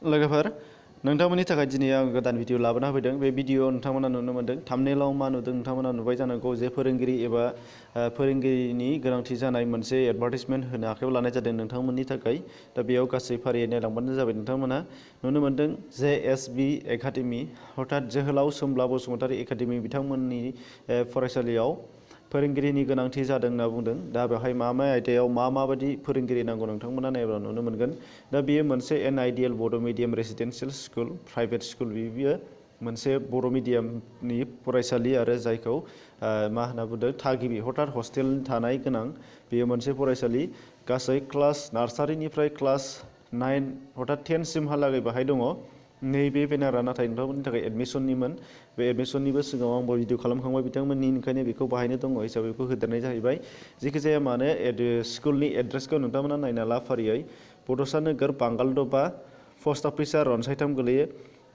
लोगोफोर नोंथांमोननि थाखाय दिनै आं गोदान भिडिअ लाबोना होफैदों। बे भिडिअ नोंथांमोना नुनो मोन्दों। थाम्बनेइलाव मा नुदों नोंथांमोना नुबाय जानांगौ जे फोरोंगिरि एबा फोरोंगिरिनि गोनांथि जानाय मोनसे एडभार्टाइजमेन्ट होनो आखायाव लानाय जादों नोंथांमोननि थाखाय। दा बेयाव गासै फारियै नायलांबानो जाबाय। नोंथांमोना नुनो मोन्दों JSB एकाडेमि अर्थात जोहोलाव सोमब्ला बसुमतारी एकाडेमि बिथांमोननि फरायसालियाव फोरोंगिरिनि गोनांथि जादों होनना बुंदों। दा बेवहाय मा आयदायाव माबायदि फोरोंगिरि नांगौ नोंथांमोना नायोब्ला नुनो मोनगोन। दा बेयो मोनसे NIDL बड' medium residential school private school. बियो मोनसे बर' मिडियामनि फरायसालि आरो जायखौ मा होनना बुंदों थागिबि हथात हस्टेल थानाय गोनां बेयो मोनसे फरायसालि। गासै क्लास नार्सारिनिफ्राय क्लास 9 हथात 10 सिमहालागै बाहाय दङ। नैबे बेनारा नाथाय नोंथांमोननि थाखाय एडमिसननिमोन। बे एडमिसननिबो सिगाङाव आंबो भिडिअ खालामखांबाय बिथांमोननि, ओंखायनो बेखौ बाहायनो दङ हिसाबै बेखौ होदेरनाय जाहैबाय। जेखि जाया मानो स्कुलनि एड्रेसखौ नोंथांमोना नायना ला फारियै। बड'सा नोगोर बांगालदबा पस्ट अफिसा रनसायथाम गोलैयो।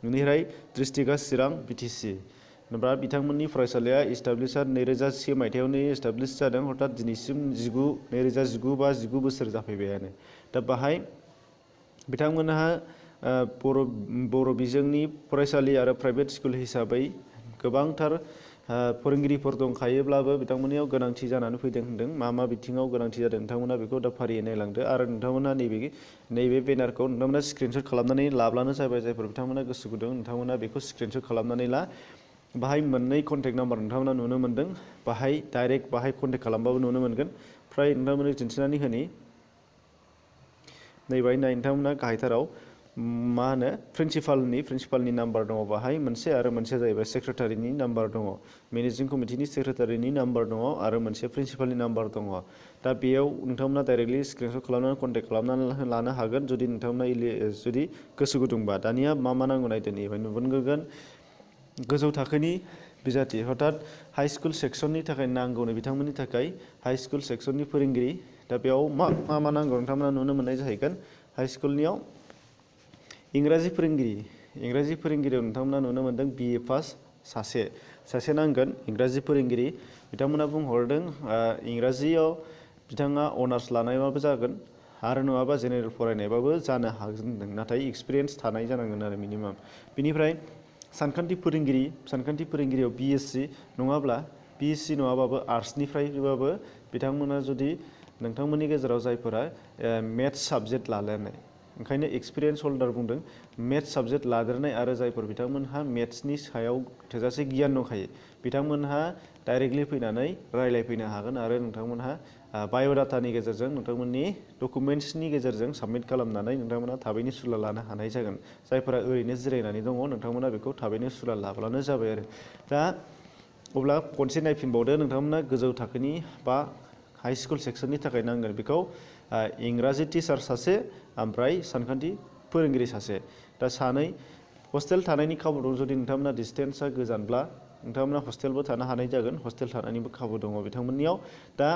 बेनिफ्राय डिस्ट्रिक्टआ चिरां BTC। दा बिथांमोननि फरायसालिया इस्टाब्लिशआ 2001 मायथाइयावनो इस्टाब्लिश जादों। हथात दिनैसिम 2019 बा 19 बोसोर जाफैबायानो। दा बाहाय बिथांमोनहा बर' बिजोंनि फरायसालि आरो प्राइभेट स्कुल हिसाबै गोबांथार फोरोंगिरिफोर दंखायोब्लाबो बिथांमोननियाव गोनांथि जानानै फैदों होनदों। मा बिथिङाव गोनांथि जादों नोंथांमोना बेखौ दा फारियै नायलांदो आरो नोंथांमोना नैबे बेनारखौ नोंथांमोना स्क्रिनशट खालामनानै लाब्लानो जाबाय। जायफोर बिथांमोना गोसो गुदुं नोंथांमोना बेखौ स्क्रिनशट खालामनानै ला। बाहाय मोननै कन्टेक्ट नाम्बार नोंथांमोना नुनो मोन्दों। बाहाय डाइरेक्ट बाहाय कन्टेक्ट खालामबाबो नुनो मोनगोन। फ्राय नोंथांमोननो दिन्थिनानै होनि नैबाय नोंथांमोना गाहायथाराव मा होनो प्रिन्सिपालनि नाम्बार दङ बाहाय मोनसे आरो मोनसेया जाहैबाय सेक्रेटारिनि नाम्बार दङ। मेनेजिं कमिटिनि सेक्रेटारिनि नाम्बार दङ आरो मोनसे प्रिन्सिपालनि नाम्बार दङ। दा बेयाव नोंथांमोना डाइरेक्टलि स्क्रिनशट खालामनानै कन्टेक्ट खालामनानै लानो हागोन जुदि नोंथांमोना जुदि गोसो गुदुंबा। दानिया मा नांगौ नायदो नैबे नुगोन गोजौ थाखोनि बिजाथि हथात हाइ स्कुल सेक्सननि थाखाय नांगौनो बिथांमोननि थाखाय हाइ स्कुल सेक्सननि फोरोंगिरि। दा बेयाव मा नांगौ नोंथांमोना नुनो मोननाय जाहैगोन। हाइ स्कुलनियाव इंराजि फोरोंगिरियाव नोंथांमोना नुनो मोन्दों BA पास सासे नांगोन इंराजि फोरोंगिरि। बिथांमोना बुंहरदों इंराजियाव बिथाङा अनार्स लानायबाबो जागोन आरो नङाबा जेनेरेल फरायनायबाबो जानो हागोन होनदों। नाथाय एक्सपिरियेन्स थानाय जानांगोन आरो मिनिमाम। बिनिफ्राय सानखान्थि फोरोंगिरियाव BSc नङाब्ला BSc नङाबाबो आर्ट्सनिफ्रायबाबो बिथांमोना जुदि नोंथांमोननि गेजेराव जायफोरा मेथ्स साबजेक्ट लादेरनाय, ओंखायनो एक्सपिरियेन्स हल्डार बुंदों, मेथ्स साबजेक्ट लादेरनाय आरो जायफोर बिथांमोनहा मेथ्सनि सायाव थोजासे गियान दंखायो बिथांमोनहा डाइरेक्टलि फैनानै रायज्लायफैनो हागोन आरो नोंथांमोनहा बाय'डाटानि गेजेरजों नोंथांमोननि डकुमेन्ट्सनि गेजेरजों साबमिट खालामनानै नोंथांमोना थाबैनो सुलाद लानो हानाय जागोन। जायफोरा ओरैनो जिरायनानै दङ नोंथांमोना बेखौ थाबैनो सुलाद लाब्लानो जाबाय आरो। दा अब्ला खनसे नायफिनबावदो नोंथांमोना गोजौ थाखोनि बा हाइ स्कुल सेक्सननि थाखाय नांगोन बेखौ इंराजि टिचार सासे ओमफ्राय सानखान्थि फोरोंगिरि सासे। दा सानै हस्टेल थानायनि खाबु दं। जुदि नोंथांमोना डिसटेन्सआ गोजानब्ला नोंथांमोना हस्टेलबो थानो हानाय जागोन। हस्टेल थानायनिबो खाबु दङ बिथांमोननियाव। दा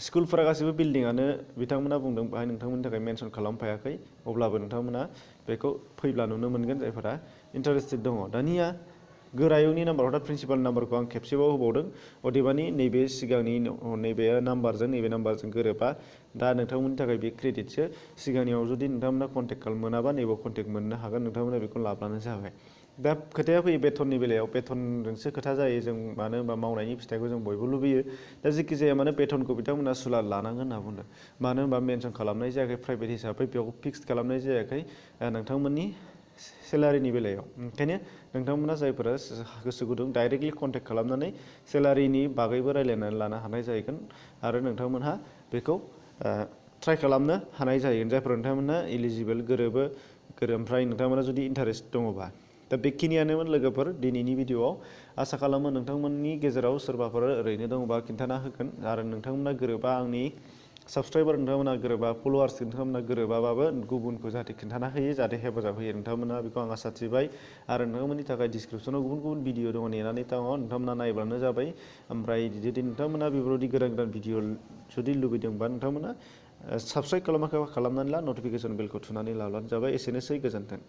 स्कुलफोरा गासैबो बिल्डिंआनो बिथांमोना बुंदों बाहाय नोंथांमोननि थाखाय मेनसन खालामफायाखै। अब्लाबो नोंथांमोना बेखौ फैब्ला नुनो मोनगोन जायफोरा इन्टारेस्टेड दङ। दानिया गोरायुंनि नाम्बार हथात प्रिन्सिपाल नाम्बारखौ आं खेबसेबाव होबावदों। अदेबानि नैबे सिगांनि नैबे नाम्बारजों गोरोबा। दा नोंथांमोननि थाखाय बे क्रेडिटसो। सिगांनियाव जुदि नोंथांमोना कन्टेक्ट मोनाबा नैबेयाव कन्टेक्ट मोननो हागोन। नोंथांमोना बेखौ लाब्लानो जाबाय। दा खोथाया फैयो बेथननि बेलायाव। बेथनजोंसो खोथा जायो जों मानो होनबा मावनायनि फिथाइखौ जों बयबो लुबैयो। दा जेखि जाया मानो बेथनखौ बिथांमोना सुलाद लानांगोन होनना बुंदों। मानो होनबा मेनसन खालामनाय जायाखै प्राइभेट हिसाबै बेयाव फिक्स खालामनाय जायाखै नोंथांमोननि सेलारिनि बेलायाव। ओंखायनो नोंथांमोना जायफोरा गोसो गुदुं डाइरेक्टलि कन्टेक्ट खालामनानै सेलारिनि बागैबो रायज्लायनानै लानो हानाय जाहैगोन आरो नोंथांमोनहा बेखौ ट्राइ खालामनो हानाय जाहैगोन। जायफोर नोंथांमोना इलिजिबोल ओमफ्राय नोंथांमोना जुदि इन्टारेस्ट दङबा। दा बेखिनियानोमोन लोगोफोर दिनैनि भिडिअ'आव। आसा खालामो नोंथांमोननि गेजेराव सोरबाफोर ओरैनो दङबा खिन्थाना होगोन आरो नोंथांमोना गोरोबा आंनि साबसक्राइबार नोंथांमोना गोरोबा फल'वार्स नोंथांमोना गोरोबाबाबो गुबुनखौ जाहाथे खिन्थाना होयो जाहाथे हेफाजाब होयो नोंथांमोना बेखौ आं आसा थिबाय। आरो नोंथांमोननि थाखाय डिसक्रिपसनाव गुबुन भिडिअ दङ नेनानै दङ नोंथांमोना नायब्लानो जाबाय। ओमफ्राय जुदि नोंथांमोना बेफोरबायदि गोदान भिडिअ जुदि लुबैदोंबा नोंथांमोना साबस्क्राइब खालामाखैबा खालामनानै ला नटिफिकेसन बेलखौ थुनानै लाब्लानो जाबाय। एसेनोसै गोजोन्थों।